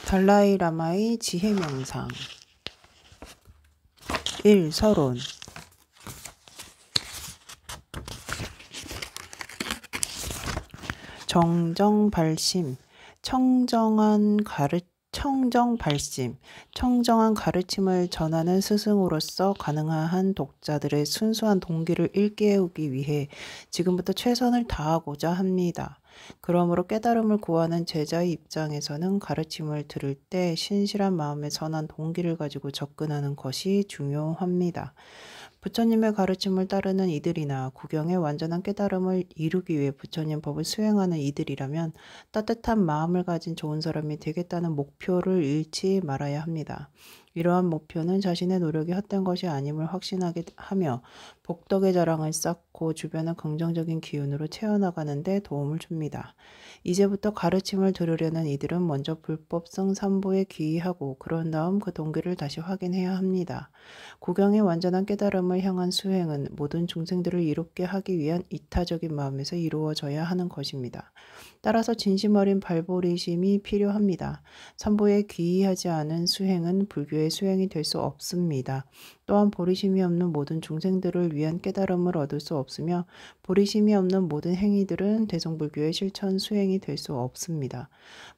달라이라마의 지혜명상 1. 서론. 정정발심, 청정한 가르침을 전하는 스승으로서 가능한 독자들의 순수한 동기를 일깨우기 위해 지금부터 최선을 다하고자 합니다. 그러므로 깨달음을 구하는 제자의 입장에서는 가르침을 들을 때 신실한 마음의 선한 동기를 가지고 접근하는 것이 중요합니다. 부처님의 가르침을 따르는 이들이나 구경의 완전한 깨달음을 이루기 위해 부처님 법을 수행하는 이들이라면 따뜻한 마음을 가진 좋은 사람이 되겠다는 목표를 잃지 말아야 합니다. 이러한 목표는 자신의 노력이 헛된 것이 아님을 확신하게 하며 복덕의 자랑을 쌓고 주변을 긍정적인 기운으로 채워나가는 데 도움을 줍니다. 이제부터 가르침을 들으려는 이들은 먼저 불법성 삼보에 귀의하고 그런 다음 그 동기를 다시 확인해야 합니다. 구경의 완전한 깨달음을 향한 수행은 모든 중생들을 이롭게 하기 위한 이타적인 마음에서 이루어져야 하는 것입니다. 따라서 진심 어린 발보리심이 필요합니다. 삼보에 귀의하지 않은 수행은 불교의 수행이 될 수 없습니다. 또한 보리심이 없는 모든 중생들을 위한 깨달음을 얻을 수 없으며 보리심이 없는 모든 행위들은 대성불교의 실천 수행이 될 수 없습니다.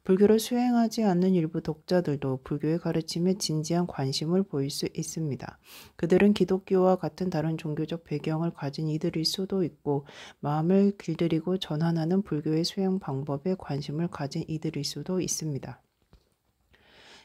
불교를 수행하지 않는 일부 독자들도 불교의 가르침에 진지한 관심을 보일 수 있습니다. 그들은 기독교와 같은 다른 종교적 배경을 가진 이들일 수도 있고 마음을 길들이고 전환하는 불교의 수행 방법에 관심을 가진 이들일 수도 있습니다.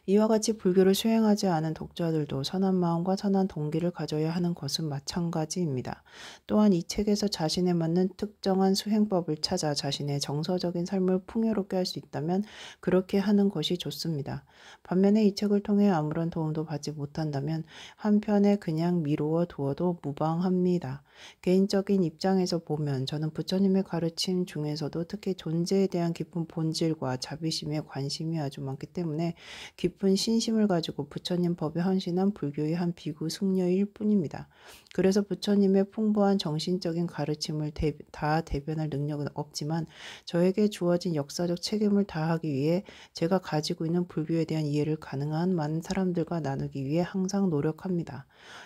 이와 같이 불교를 수행하지 않은 독자들도 선한 마음과 선한 동기를 가져야 하는 것은 마찬가지입니다. 또한 이 책에서 자신에 맞는 특정한 수행법을 찾아 자신의 정서적인 삶을 풍요롭게 할 수 있다면 그렇게 하는 것이 좋습니다. 반면에 이 책을 통해 아무런 도움도 받지 못한다면 한편에 그냥 미루어 두어도 무방합니다. 개인적인 입장에서 보면 저는 부처님의 가르침 중에서도 특히 존재에 대한 깊은 본질과 자비심에 관심이 아주 많기 때문에 깊은 신심을 가지고 부처님 법에 헌신한 불교의 한 비구 승려일 뿐입니다. 그래서 부처님의 풍부한 정신적인 가르침을 다 대변할 능력은 없지만 저에게 주어진 역사적 책임을 다하기 위해 제가 가지고 있는 불교에 대한 이해를 가능한 많은 사람들과 나누기 위해 항상 노력합니다.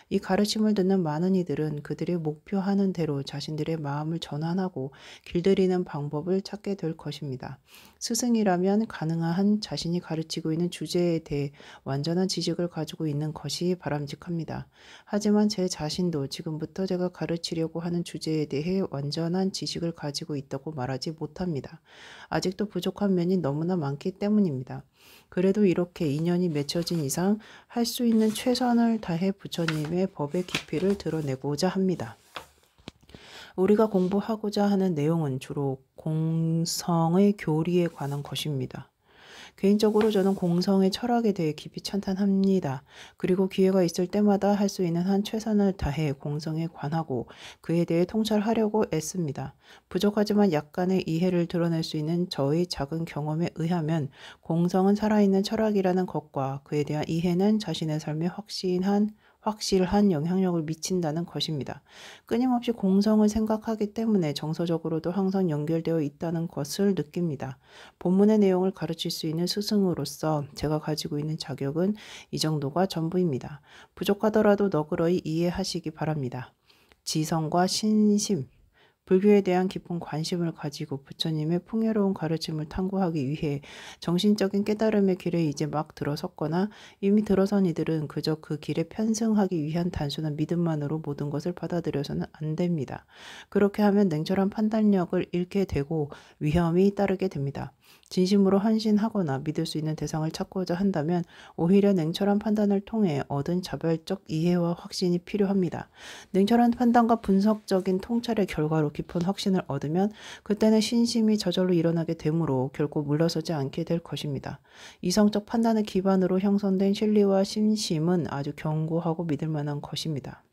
이 가르침을 듣는 많은 이들은 그들의 목표하는 대로 자신들의 마음을 전환하고 길들이는 방법을 찾게 될 것입니다. 스승이라면 가능한 자신이 가르치고 있는 주제에 대해 완전한 지식을 가지고 있는 것이 바람직합니다. 하지만 제 자신도 지금부터 제가 가르치려고 하는 주제에 대해 완전한 지식을 가지고 있다고 말하지 못합니다. 아직도 부족한 면이 너무나 많기 때문입니다. 그래도 이렇게 인연이 맺혀진 이상 할 수 있는 최선을 다해 부처님의 법의 깊이를 드러내고자 합니다. 우리가 공부하고자 하는 내용은 주로 공성의 교리에 관한 것입니다. 개인적으로 저는 공성의 철학에 대해 깊이 찬탄합니다. 그리고 기회가 있을 때마다 할 수 있는 한 최선을 다해 공성에 관하고 그에 대해 통찰하려고 애씁니다. 부족하지만 약간의 이해를 드러낼 수 있는 저의 작은 경험에 의하면 공성은 살아있는 철학이라는 것과 그에 대한 이해는 자신의 삶에 확실한 영향력을 미친다는 것입니다. 끊임없이 공성을 생각하기 때문에 정서적으로도 항상 연결되어 있다는 것을 느낍니다. 본문의 내용을 가르칠 수 있는 스승으로서 제가 가지고 있는 자격은 이 정도가 전부입니다. 부족하더라도 너그러이 이해하시기 바랍니다. 지성과 신심, 불교에 대한 깊은 관심을 가지고 부처님의 풍요로운 가르침을 탐구하기 위해 정신적인 깨달음의 길에 이제 막 들어섰거나 이미 들어선 이들은 그저 그 길에 편승하기 위한 단순한 믿음만으로 모든 것을 받아들여서는 안 됩니다. 그렇게 하면 냉철한 판단력을 잃게 되고 위험이 따르게 됩니다. 진심으로 헌신하거나 믿을 수 있는 대상을 찾고자 한다면 오히려 냉철한 판단을 통해 얻은 자발적 이해와 확신이 필요합니다. 냉철한 판단과 분석적인 통찰의 결과로 깊은 확신을 얻으면 그때는 신심이 저절로 일어나게 되므로 결코 물러서지 않게 될 것입니다. 이성적 판단을 기반으로 형성된 신리와 신심은 아주 견고하고 믿을 만한 것입니다.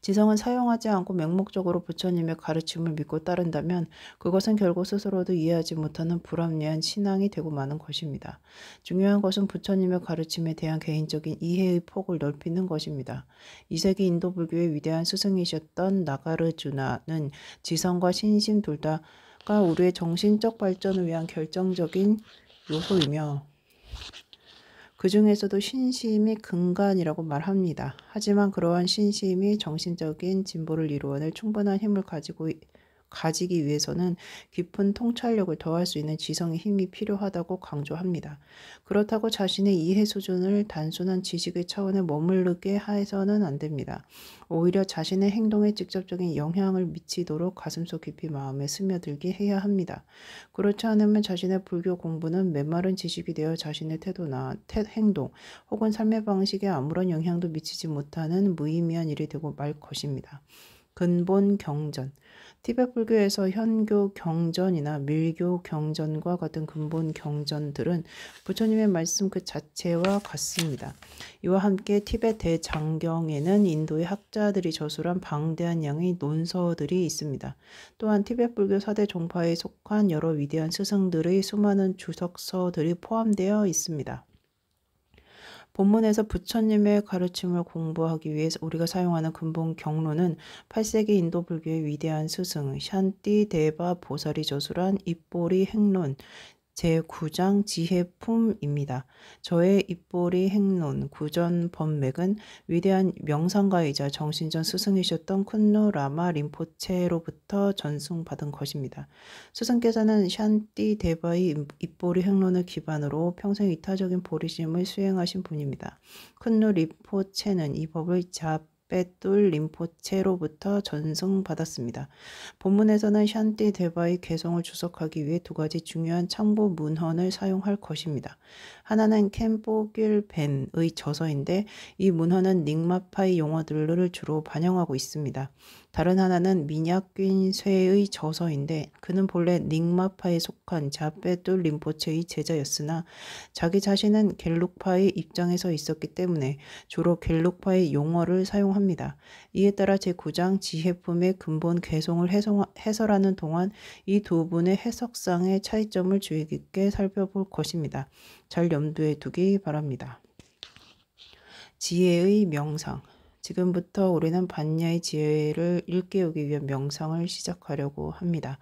지성은 사용하지 않고 맹목적으로 부처님의 가르침을 믿고 따른다면 그것은 결국 스스로도 이해하지 못하는 불합리한 신앙이 되고 마는 것입니다. 중요한 것은 부처님의 가르침에 대한 개인적인 이해의 폭을 넓히는 것입니다. 2세기 인도 불교의 위대한 스승이셨던 나가르주나는 지성과 신심 둘 다가 우리의 정신적 발전을 위한 결정적인 요소이며 그 중에서도 신심이 근간이라고 말합니다. 하지만 그러한 신심이 정신적인 진보를 이루어낼 충분한 힘을 가지기 위해서는 깊은 통찰력을 더할 수 있는 지성의 힘이 필요하다고 강조합니다. 그렇다고 자신의 이해 수준을 단순한 지식의 차원에 머무르게 해서는 안 됩니다. 오히려 자신의 행동에 직접적인 영향을 미치도록 가슴속 깊이 마음에 스며들게 해야 합니다. 그렇지 않으면 자신의 불교 공부는 메마른 지식이 되어 자신의 태도나 행동 혹은 삶의 방식에 아무런 영향도 미치지 못하는 무의미한 일이 되고 말 것입니다. 근본 경전. 티베트 불교에서 현교 경전이나 밀교 경전과 같은 근본 경전들은 부처님의 말씀 그 자체와 같습니다. 이와 함께 티베트 대장경에는 인도의 학자들이 저술한 방대한 양의 논서들이 있습니다. 또한 티베트 불교 4대 종파에 속한 여러 위대한 스승들의 수많은 주석서들이 포함되어 있습니다. 본문에서 부처님의 가르침을 공부하기 위해서 우리가 사용하는 근본 경로는 8세기 인도 불교의 위대한 스승 샨띠 데바 보살이 저술한 입보리 행론 제9장 지혜품입니다. 저의 입보리 행론 구전 법맥은 위대한 명상가이자 정신전 스승이셨던 쿤누 라마 림포체로부터 전승받은 것입니다. 스승께서는 샨띠 데바의 입보리 행론을 기반으로 평생 이타적인 보리심을 수행하신 분입니다. 쿤누 림포체는 이 법을 베뚤 림포체로부터 전승받았습니다. 본문에서는 샨띠 데바의 개성을 주석하기 위해 두 가지 중요한 참고 문헌을 사용할 것입니다. 하나는 캠포길 벤의 저서인데 이 문헌은 닉마파의 용어들을 주로 반영하고 있습니다. 다른 하나는 미냐퀸 쇠의 저서인데 그는 본래 닉마파에 속한 자베뚤 림포체의 제자였으나 자기 자신은 겔룩파의 입장에서 있었기 때문에 주로 겔룩파의 용어를 사용합니다. 이에 따라 제9장 지혜품의 근본 개성을 해설하는 동안 이 두 분의 해석상의 차이점을 주의 깊게 살펴볼 것입니다. 잘 염두에 두기 바랍니다. 지혜의 명상. 지금부터 우리는 반야의 지혜를 일깨우기 위한 명상을 시작하려고 합니다.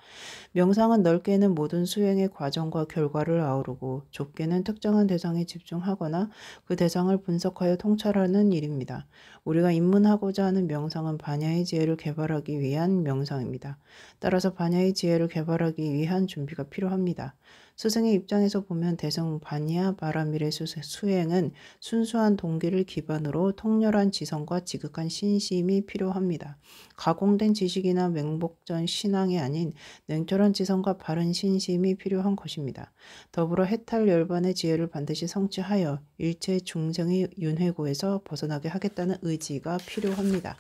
명상은 넓게는 모든 수행의 과정과 결과를 아우르고 좁게는 특정한 대상에 집중하거나 그 대상을 분석하여 통찰하는 일입니다. 우리가 입문하고자 하는 명상은 반야의 지혜를 개발하기 위한 명상입니다. 따라서 반야의 지혜를 개발하기 위한 준비가 필요합니다. 스승의 입장에서 보면 대승 반야 바라밀의 수행은 순수한 동기를 기반으로 통렬한 지성과 지극한 신심이 필요합니다. 가공된 지식이나 맹복전 신앙이 아닌 냉철한 지성과 바른 신심이 필요한 것입니다. 더불어 해탈 열반의 지혜를 반드시 성취하여 일체 중생의 윤회고에서 벗어나게 하겠다는 의지가 필요합니다.